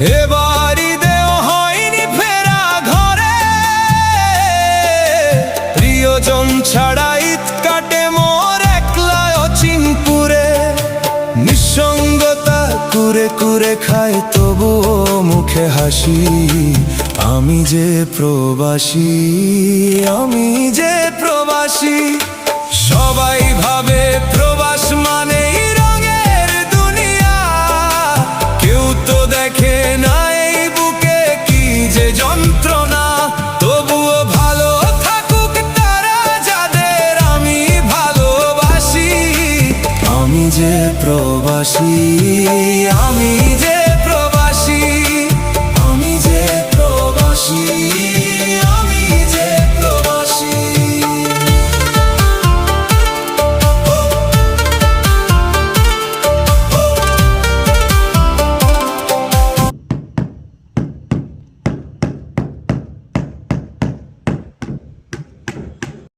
এবার ঈদেও হয়নি ফেরা ঘরে, প্রিয়জন ছাড়া ঈদ কাটে মোর একলা অচিনপুরে। নিঃসঙ্গতা কুরে কুরে খায় তবুও মুখে হাসি, আমি যে প্রবাসী, আমি যে প্রবাসী। সবাই ভাবে প্রবাস মানেই রঙের দুনিয়া, কেউ তো দেখে না এই বুকে কি যে যন্ত্রণা। তবুও ভালো থাকুক তারা যাদের আমি ভালোবাসি, আমি যে প্রবাসী, আমি